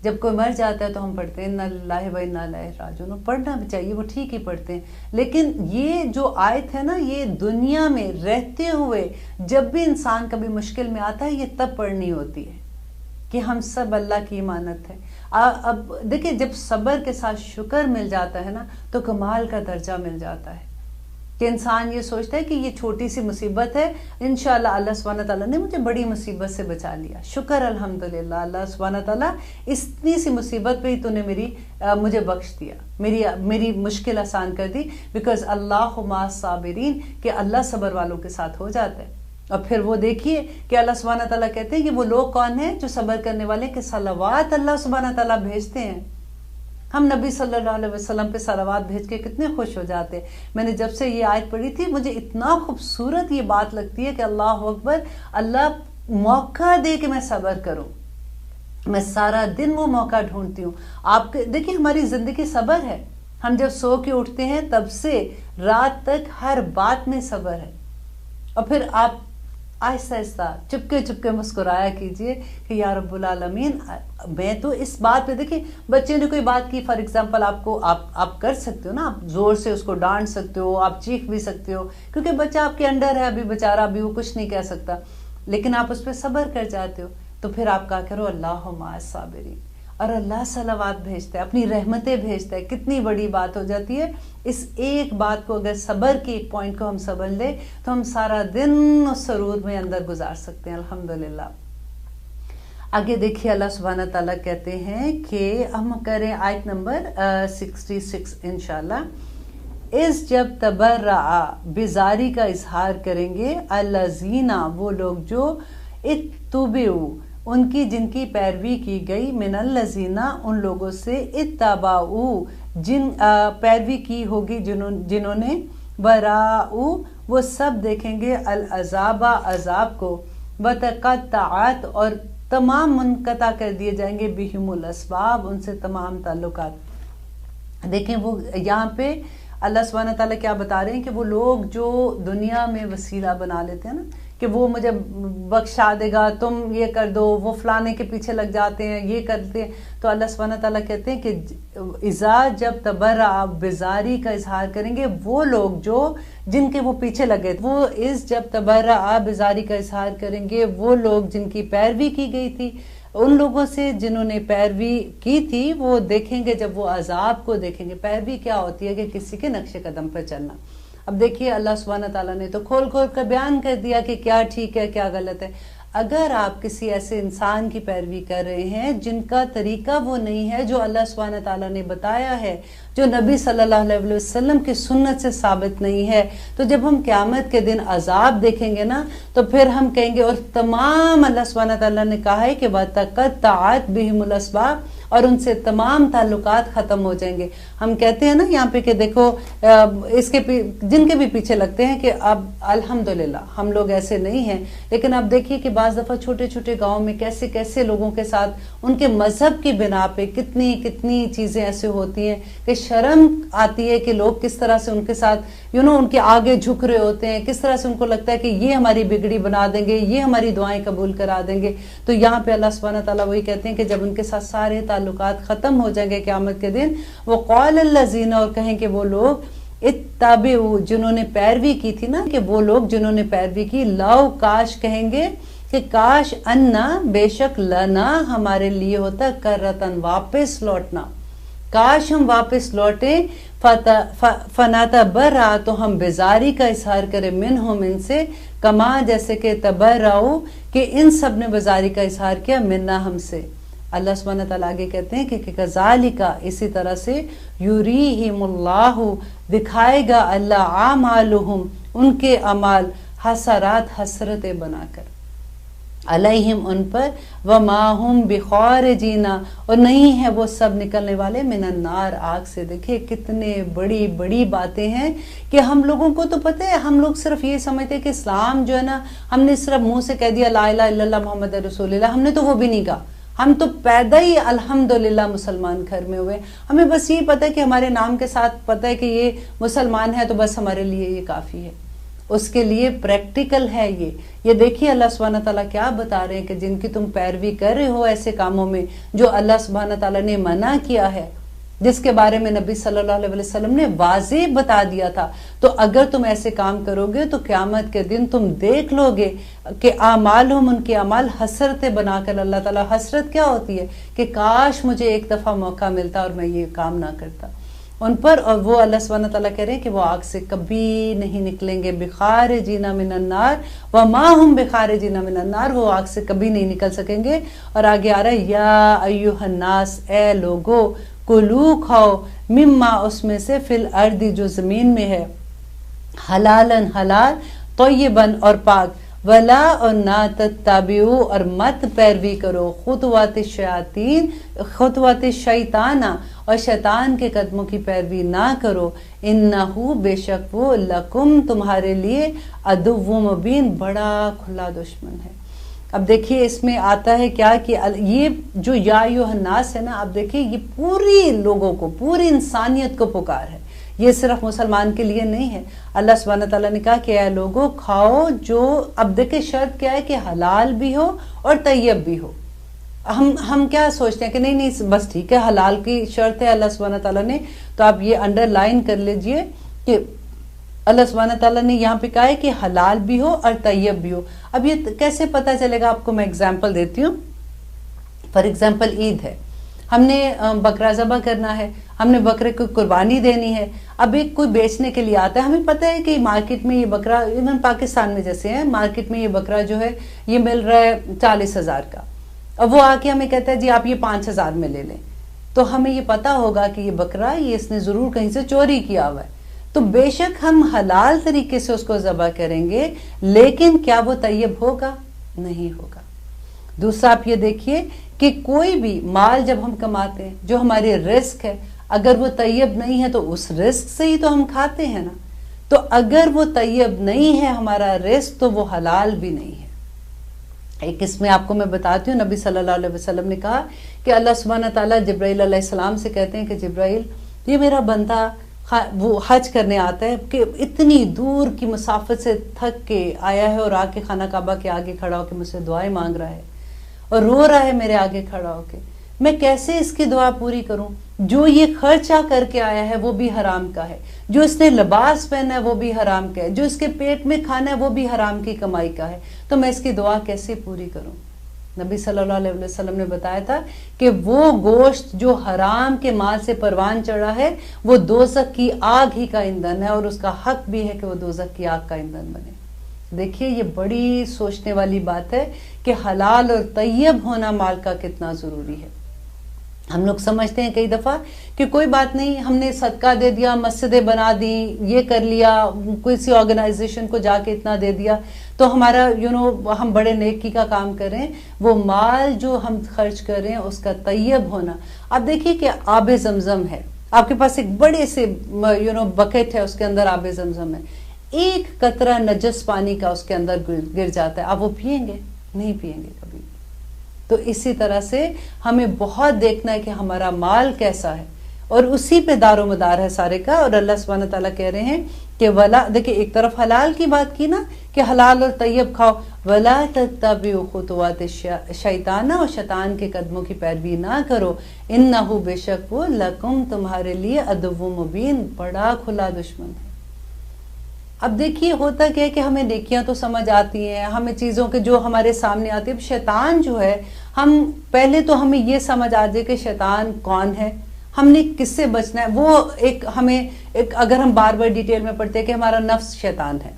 S2: جب کوئی مر جاتا ہے تو ہم پڑھتے ہیں انا للہ و انا الیہ راجعون. پڑھنا بھی چاہیے، وہ ٹھیک ہی پڑھتے ہیں. لیکن یہ جو آیت ہے نا، یہ دنیا میں رہتے ہوئے جب بھی انسان کبھی مشکل میں آتا ہے یہ تب پڑھنی ہوتی ہے کہ ہم سب اللہ کی امانت ہے. اب دیکھیں جب صبر کے ساتھ شکر مل جاتا ہے نا تو کمال کا درجہ مل جاتا ہے کہ انسان یہ سوچتا ہے کہ یہ چھوٹی سی مصیبت ہے، انشاءاللہ اللہ سبحانہ تعالیٰ نے مجھے بڑی مصیبت سے بچا لیا، شکر الحمدللہ اللہ سبحانہ تعالیٰ اتنی سی مصیبت پہ ہی تو نے مجھے بخش دیا، میری مشکل آسان کر دی. بیکاز اللہ مع الصابرین، کہ اللہ صبر والوں کے ساتھ ہو جاتا ہے. اور پھر وہ دیکھیے کہ اللہ سبحانہ تعالیٰ کہتے ہیں کہ وہ لوگ کون ہیں جو صبر کرنے والے، کہ صلوات اللہ سبحانہ تعالیٰ بھیجتے ہیں. ہم نبی صلی اللہ علیہ وسلم پہ صلوات بھیج کے کتنے خوش ہو جاتے. میں نے جب سے یہ آیت پڑھی تھی مجھے اتنا خوبصورت یہ بات لگتی ہے کہ اللہ اکبر، اللہ موقع دے کہ میں صبر کروں. میں سارا دن وہ موقع ڈھونڈتی ہوں. آپ دیکھیں ہماری زندگی صبر ہے. ہم جب سو کے اٹھتے ہیں تب سے رات تک ہر بات میں صبر ہے. اور پھر آپ آہستہ آہستہ چپکے مسکرایا کیجئے کہ یا رب العالمین، میں تو اس بات پہ، دیکھیں بچے نے کوئی بات کی فار ایگزامپل، آپ کر سکتے ہو نا، آپ زور سے اس کو ڈانٹ سکتے ہو، آپ چیخ بھی سکتے ہو کیونکہ بچہ آپ کے انڈر ہے، ابھی بیچارہ ابھی وہ کچھ نہیں کہہ سکتا، لیکن آپ اس پہ صبر کر جاتے ہو. تو پھر آپ کہا کرو اللہ مع الصابرین، اور اللہ صلوات بھیجتا ہے، اپنی رحمتیں بھیجتا ہے. کتنی بڑی بات ہو جاتی ہے. اس ایک بات کو اگر صبر کے ایک پوائنٹ کو ہم سمجھ لیں تو ہم سارا دن اس سرور میں اندر گزار سکتے ہیں الحمدللہ. آگے دیکھیے اللہ سبحانہ تعالیٰ کہتے ہیں کہ ہم کریں آیت نمبر 66 انشاءاللہ. اس جب تبرع، بیزاری کا اظہار کریں گے، الذین، وہ لوگ جو اتبعوا، ان کی جن کی پیروی کی گئی، من الذین، ان لوگوں سے، اتبعوا، جن پیروی کی ہوگی جنہوں نے، براءوا، وہ سب دیکھیں گے العذاب، عذاب کو، وتقطعت، اور تمام منقطع کر دیے جائیں گے، بہم الاسباب، ان سے تمام تعلقات. دیکھیں وہ یہاں پہ اللہ سبحانہ تعالیٰ کیا بتا رہے ہیں کہ وہ لوگ جو دنیا میں وسیلہ بنا لیتے ہیں نا کہ وہ مجھے بخشا دے گا، تم یہ کر دو، وہ فلانے کے پیچھے لگ جاتے ہیں، یہ کرتے ہیں. تو اللہ سبحانہ تعالیٰ کہتے ہیں کہ اذا، جب تبرع، بیزاری کا اظہار کریں گے وہ لوگ جو جن کے وہ پیچھے لگے، وہ اس جب تبرع، بیزاری کا اظہار کریں گے وہ لوگ جن کی پیروی کی گئی تھی، ان لوگوں سے جنہوں نے پیروی کی تھی. وہ دیکھیں گے جب وہ عذاب کو دیکھیں گے. پیروی کیا ہوتی ہے؟ کہ کسی کے نقش قدم پر چلنا. اب دیکھیے اللہ سبحانہ تعالیٰ نے تو کھول کر بیان کر دیا کہ کیا ٹھیک ہے کیا غلط ہے. اگر آپ کسی ایسے انسان کی پیروی کر رہے ہیں جن کا طریقہ وہ نہیں ہے جو اللہ سبحانہ تعالیٰ نے بتایا ہے، جو نبی صلی اللہ علیہ وسلم کی سنت سے ثابت نہیں ہے، تو جب ہم قیامت کے دن عذاب دیکھیں گے نا تو پھر ہم کہیں گے، اور تمام اللہ سبحانہ تعالیٰ نے کہا ہے کہ وَتَقَطَّعَتْ بِهِمُ الْأَسْبَابُ، اور ان سے تمام تعلقات ختم ہو جائیں گے۔ ہم کہتے ہیں نا یہاں پہ کہ دیکھو اس کے جن کے بھی پیچھے لگتے ہیں کہ اب الحمدللہ ہم لوگ ایسے نہیں ہیں، لیکن اب دیکھیے کہ بعض دفعہ چھوٹے چھوٹے گاؤں میں کیسے کیسے لوگوں کے ساتھ ان کے مذہب کی بنا پہ کتنی کتنی چیزیں ایسے ہوتی ہیں کہ شرم آتی ہے کہ لوگ کس طرح سے ان کے ساتھ ان کے آگے جھک رہے ہوتے ہیں، کس طرح سے ان کو لگتا ہے کہ یہ ہماری بگڑی بنا دیں گے، یہ ہماری دعائیں قبول کرا دیں گے۔ تو یہاں پہ اللہ سبحانہ تعالیٰ وہی کہتے ہیں کہ جب ان کے ساتھ سارے تعلقات ختم ہو جائیں گے قیامت کے دن، وَقَالَ الَّذِينَ، اور کہیں کہ وہ لوگ اتَّبِعُوا، جنہوں نے پیروی کی تھی نا، کہ وہ لوگ جنہوں نے پیروی کی، لَوْ، کاش، کہیں گے کہ کاش، اَنَّا، بے شک، لَنَا، ہمارے لیے ہوتا، کَرَّةً، واپس لوٹنا، کاش ہم واپس لوٹیں، فَنَتَبَرَّأَ، تو ہم بیزاری کا اظہار کریں، مِنْهُمْ، ان سے، کما، جیسے کہ تبرعوا، کہ ان سب نے بیزاری کا اظہار کیا، منا، ہم سے۔ اللہ سبحانہ تعالیٰ آگے کہتے ہیں کہ کذالک، اسی طرح سے، یریہم اللہ، دکھائے گا اللہ، اعمالہم، ان کے اعمال، حسرات، حسرتیں بنا کر، علیہم، ان پر، وما ہم بخارجین، اور نہیں ہے وہ سب نکلنے والے، من النار، آگ سے۔ دیکھیں کتنے بڑی بڑی باتیں ہیں کہ ہم لوگوں کو تو پتہ ہے، ہم لوگ صرف یہ سمجھتے ہیں کہ اسلام جو ہے نا، ہم نے صرف منہ سے کہہ دیا لا الہ الا اللہ محمد رسول اللہ، ہم نے تو وہ بھی نہیں کہا، ہم تو پیدا ہی الحمدللہ مسلمان گھر میں ہوئے، ہمیں بس یہ پتہ ہے کہ ہمارے نام کے ساتھ پتہ ہے کہ یہ مسلمان ہے، تو بس ہمارے لیے یہ کافی ہے۔ اس کے لیے پریکٹیکل ہے یہ دیکھیے اللہ سبحانہ تعالیٰ کیا بتا رہے ہیں کہ جن کی تم پیروی کر رہے ہو ایسے کاموں میں جو اللہ سبحانہ تعالیٰ نے منع کیا ہے، جس کے بارے میں نبی صلی اللہ علیہ وسلم نے واضح بتا دیا تھا، تو اگر تم ایسے کام کرو گے تو قیامت کے دن تم دیکھ لو گے کہ اعمالہم، ان کے اعمال، حسرتیں بنا کر، اللہ تعالیٰ، حسرت کیا ہوتی ہے کہ کاش مجھے ایک دفعہ موقع ملتا اور میں یہ کام نہ کرتا ان پر، اور وہ اللہ سبحانہ تعالیٰ کہہ رہے ہیں کہ وہ آگ سے کبھی نہیں نکلیں گے، بخارجین من النار، وما ہم بخارجین من النار، وہ آگ سے کبھی نہیں نکل سکیں گے۔ اور آگے آ رہا ہے، یا ایھا الناس، اے لوگو، کلو، کھاؤ، مما، اس میں سے، فی الارض، جو زمین میں ہے، حلالن، حلال، طیبن، اور پاک، ولا، اور نہ، تتبعوا، اور مت پیروی کرو، خطوات الشیاطین، خطوات الشیطان، اور شیطان کے قدموں کی پیروی نہ کرو، انہو، بے شک وہ، لکم، تمہارے لیے، عدو مبین، بڑا کھلا دشمن ہے۔ اب دیکھیے اس میں آتا ہے کیا کہ یہ جو یا ایھا الناس ہے نا، اب دیکھیے یہ پوری لوگوں کو، پوری انسانیت کو پکار ہے، یہ صرف مسلمان کے لیے نہیں ہے۔ اللہ سبحانہ تعالیٰ نے کہا کہ اے لوگوں، کھاؤ جو، اب دیکھیں شرط کیا ہے کہ حلال بھی ہو اور طیب بھی ہو۔ ہم کیا سوچتے ہیں کہ نہیں نہیں بس ٹھیک ہے، حلال کی شرط ہے اللہ سبحانہ تعالیٰ نے، تو آپ یہ انڈر لائن کر لیجئے کہ اللہ سبحانہ تعالیٰ نے یہاں پہ کہا ہے کہ حلال بھی ہو اور طیب بھی ہو۔ اب یہ کیسے پتہ چلے گا آپ کو، میں اگزامپل دیتی ہوں۔ فار ایگزامپل عید ہے، ہم نے بکرا ذبح کرنا ہے، ہم نے بکرے کو قربانی دینی ہے، اب ایک کوئی بیچنے کے لیے آتا ہے، ہمیں پتہ ہے کہ مارکیٹ میں یہ بکرا، ایون پاکستان میں جیسے ہے، مارکیٹ میں یہ بکرا جو ہے یہ مل رہا ہے 40,000 کا، اب وہ آ کے ہمیں کہتا ہے جی آپ یہ 5,000 میں لے لیں، تو ہمیں یہ پتہ ہوگا کہ یہ بکرا یہ اس نے ضرور کہیں سے چوری کیا ہوا ہے، تو بے شک ہم حلال طریقے سے اس کو ذبح کریں گے، لیکن کیا وہ طیب ہوگا؟ نہیں ہوگا۔ دوسرا آپ یہ دیکھیے کہ کوئی بھی مال جب ہم کماتے ہیں، جو ہماری رزق ہے، اگر وہ طیب نہیں ہے تو اس رزق سے ہی تو ہم کھاتے ہیں نا، تو اگر وہ طیب نہیں ہے ہمارا رزق تو وہ حلال بھی نہیں ہے۔ ایک اس میں آپ کو میں بتاتی ہوں، نبی صلی اللہ علیہ وسلم نے کہا کہ اللہ سبحانہ تعالیٰ جبرائیل علیہ السلام سے کہتے ہیں کہ جبرائیل، یہ میرا بندہ وہ حج کرنے آتا ہے کہ اتنی دور کی مسافت سے تھک کے آیا ہے اور آ کے خانہ کعبہ کے آگے کھڑا ہو کے مجھ سے دعائیں مانگ رہا ہے اور رو رہا ہے میرے آگے کھڑا ہو کے، میں کیسے اس کی دعا پوری کروں؟ جو یہ خرچہ کر کے آیا ہے وہ بھی حرام کا ہے، جو اس نے لباس پہنا ہے وہ بھی حرام کا ہے، جو اس کے پیٹ میں کھانا ہے وہ بھی حرام کی کمائی کا ہے، تو میں اس کی دعا کیسے پوری کروں؟ نبی صلی اللہ علیہ وسلم نے بتایا تھا کہ وہ گوشت جو حرام کے مال سے پروان چڑھا ہے وہ دوزخ کی آگ ہی کا ایندھن ہے، اور اس کا حق بھی ہے کہ وہ دوزخ کی آگ کا ایندھن بنے۔ دیکھیے یہ بڑی سوچنے والی بات ہے کہ حلال اور طیب ہونا مال کا کتنا ضروری ہے. ہم لوگ سمجھتے ہیں کئی دفعہ کہ کوئی بات نہیں، ہم نے صدقہ دے دیا، مسجدیں بنا دی، یہ کر لیا، کسی آرگنائزیشن کو جا کے اتنا دے دیا تو ہمارا ہم بڑے نیکی کا کام کر رہے ہیں. وہ مال جو ہم خرچ کر رہے ہیں اس کا طیب ہونا. اب دیکھیے کہ آب زمزم ہے، آپ کے پاس ایک بڑے سے بکٹ ہے، اس کے اندر آب زمزم ہے، ایک قطرہ نجس پانی کا اس کے اندر گر جاتا ہے، آپ وہ پیئیں گے؟ نہیں پیئیں گے کبھی. تو اسی طرح سے ہمیں بہت دیکھنا ہے کہ ہمارا مال کیسا ہے، اور اسی پہ دار و مدار ہے سارے کا. اور اللہ سبحانہ تعالیٰ کہہ رہے ہیں کہ ولا، دیکھیں ایک طرف حلال کی بات کی نا کہ حلال اور طیب کھاؤ، ولا تتبعوا خطوات شیطان، اور شیطان کے قدموں کی پیروی نہ کرو، انہ بے شک وہ لکم تمہارے لیے عدو مبین، بڑا کھلا دشمن ہے. اب دیکھیے ہوتا کیا ہے کہ ہمیں نیکیاں تو سمجھ آتی ہیں، ہمیں چیزوں کے جو ہمارے سامنے آتی ہے. شیطان جو ہے، ہم پہلے تو ہمیں یہ سمجھ آ جائے کہ شیطان کون ہے، ہم نے کس سے بچنا ہے. وہ اگر ہم بار بار ڈیٹیل میں پڑھتے ہیں کہ ہمارا نفس شیطان ہے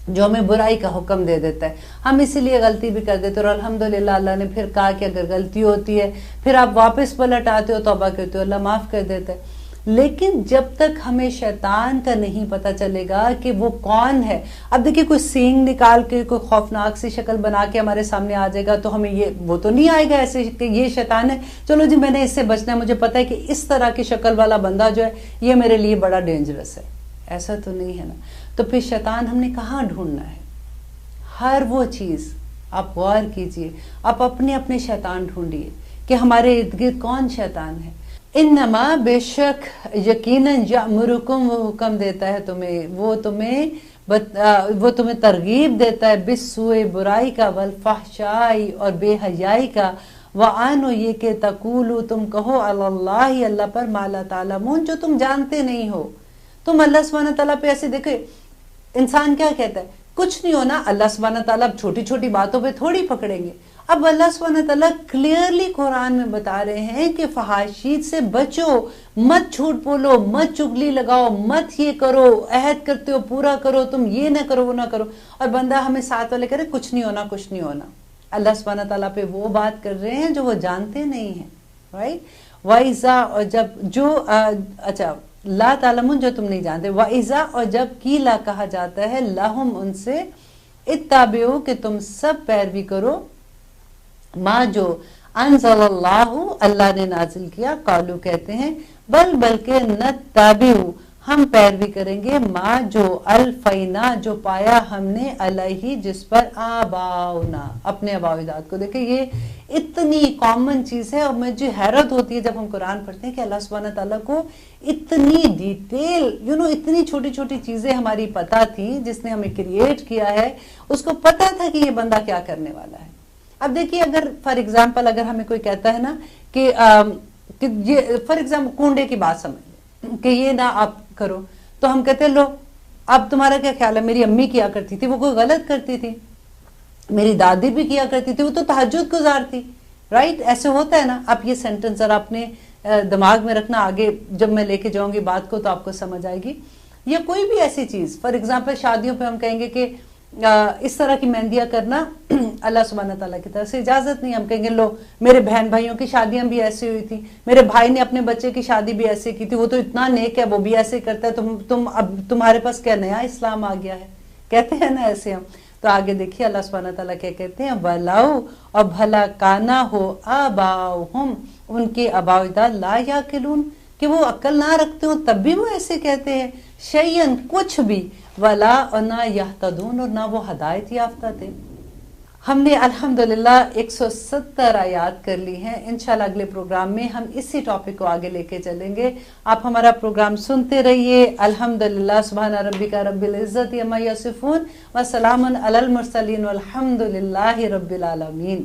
S2: جو ہمیں برائی کا حکم دے دیتا ہے، ہم اسی لیے غلطی بھی کر دیتے ہیں. اور الحمدللہ اللہ نے پھر کہا کہ اگر غلطی ہوتی ہے پھر آپ واپس پلٹ آتے ہو، توبہ کرتے ہو، اللہ معاف کر دیتا ہے. لیکن جب تک ہمیں شیطان کا نہیں پتہ چلے گا کہ وہ کون ہے. اب دیکھیں کوئی سینگ نکال کے کوئی خوفناک سی شکل بنا کے ہمارے سامنے آ جائے گا تو ہمیں وہ تو نہیں آئے گا ایسے کہ یہ شیطان ہے، چلو جی میں نے اس سے بچنا ہے، مجھے پتہ ہے کہ اس طرح کی شکل والا بندہ جو ہے یہ میرے لیے بڑا ڈینجرس ہے. ایسا تو نہیں ہے نا. تو پھر شیطان ہم نے کہاں ڈھونڈنا ہے؟ ہر وہ چیز آپ غور کیجئے، آپ اپنے اپنے شیطان ڈھونڈیے کہ ہمارے ارد گرد کون شیطان ہے. انما بے شک یقیناً یامرکم، وہ حکم دیتا ہے تمہیں، وہ تمہیں ترغیب دیتا ہے بالسوء، برائی کا، والفحشائی، اور بے حیائی کا، وعنو، یہ کہ تقولو، تم کہو، علی اللہ، اللہ پر، ما لا تعلمون، جو تم جانتے نہیں ہو. تم اللہ سبحانہ تعالیٰ پہ ایسے دیکھے انسان کیا کہتا ہے، کچھ نہیں ہونا. اللہ سبحانہ تعالیٰ اب چھوٹی چھوٹی باتوں پہ تھوڑی پکڑیں گے. اب اللہ سبحانہ تعالیٰ کلیئرلی قرآن میں بتا رہے ہیں کہ فحاشیت سے بچو، مت جھوٹ بولو، مت چگلی لگاؤ، مت یہ کرو، عہد کرتے ہو پورا کرو، تم یہ نہ کرو وہ نہ کرو. اور بندہ ہمیں ساتھ والے کرے کچھ نہیں ہونا، کچھ نہیں ہونا. اللہ سبحانہ تعالیٰ پہ وہ بات کر رہے ہیں جو وہ جانتے نہیں ہیں، رائٹ. وَإِذَا، اور جب اچھا لا تعلمون، جو تم نہیں جانتے. وَإِذَا، اور جب قیلا کہا جاتا ہے، لہم، ان سے، اتبعوا، کہ تم سب پیروی کرو، ما، جو، انزل اللہ، اللہ نے نازل کیا، قالو، کہتے ہیں، بلکہ نتبعوا، ہم پیروی کریں گے، ما، جو، الفینا، جو پایا ہم نے، علیہ، جس پر، آباؤنا، اپنے آباء و اجداد کو. دیکھیں یہ اتنی کامن چیز ہے، اور مجھے حیرت ہوتی ہے جب ہم قرآن پڑھتے ہیں کہ اللہ سبحانہ تعالیٰ کو اتنی ڈیٹیل، اتنی چھوٹی چھوٹی چیزیں ہماری پتہ تھی، جس نے ہمیں کریٹ کیا ہے، اس کو پتہ تھا کہ یہ بندہ کیا کرنے والا ہے. اب دیکھیے اگر فار ایگزامپل اگر ہمیں کوئی کہتا ہے نا کہ یہ فار ایگزامپل کنڈے کی بات سمجھ کہ یہ نہ آپ کرو، تو ہم کہتے ہیں لو اب تمہارا کیا خیال ہے، میری امی کیا کرتی تھی، وہ کوئی غلط کرتی تھی، میری دادی بھی کیا کرتی تھی، وہ تو تہجد گزارتی، رائٹ. ایسے ہوتا ہے نا. آپ یہ سینٹنس ذرا اپنے دماغ میں رکھنا، آگے جب میں لے کے جاؤں گی بات کو تو آپ کو سمجھ آئے گی. یا کوئی بھی ایسی چیز، فار ایگزامپل شادیوں پہ ہم کہیں گے کہ اس طرح کی مہندیاں کرنا اللہ سبحانہ تعالیٰ کی طرف سے اجازت نہیں. ہم کہیں گے لو میرے بہن بھائیوں کی شادیاں بھی ایسی ہوئی تھی، میرے بھائی نے اپنے بچے کی شادی بھی ایسے کی تھی، وہ تو اتنا نیک ہے، وہ بھی ایسے کرتا ہے، اب تمہارے پاس کیا نیا اسلام آ گیا ہے، کہتے ہیں نا ایسے ہم. تو آگے دیکھیے اللہ سبحانہ تعالیٰ کیا کہتے ہیں، وَلَوْ، اور بھلا کانا ہو، آباؤہم، ان کے آباء و اجداد، لا یعقلون، کہ وہ عقل نہ رکھتے ہوں تب بھی وہ ایسے کہتے ہیں، شیئن، کچھ بھی، ولا، اور نہ یہتدون، اور نہ وہ ہدایت یافتہ تھے. ہم نے الحمدللہ 170 آیات کر لی ہیں. انشاءاللہ اگلے پروگرام میں ہم اسی ٹاپک کو آگے لے کے چلیں گے. آپ ہمارا پروگرام سنتے رہیے. الحمدللہ، سبحان ربک رب العزت عما یصفون، وسلام علی المرسلین، والحمدللہ رب العالمین.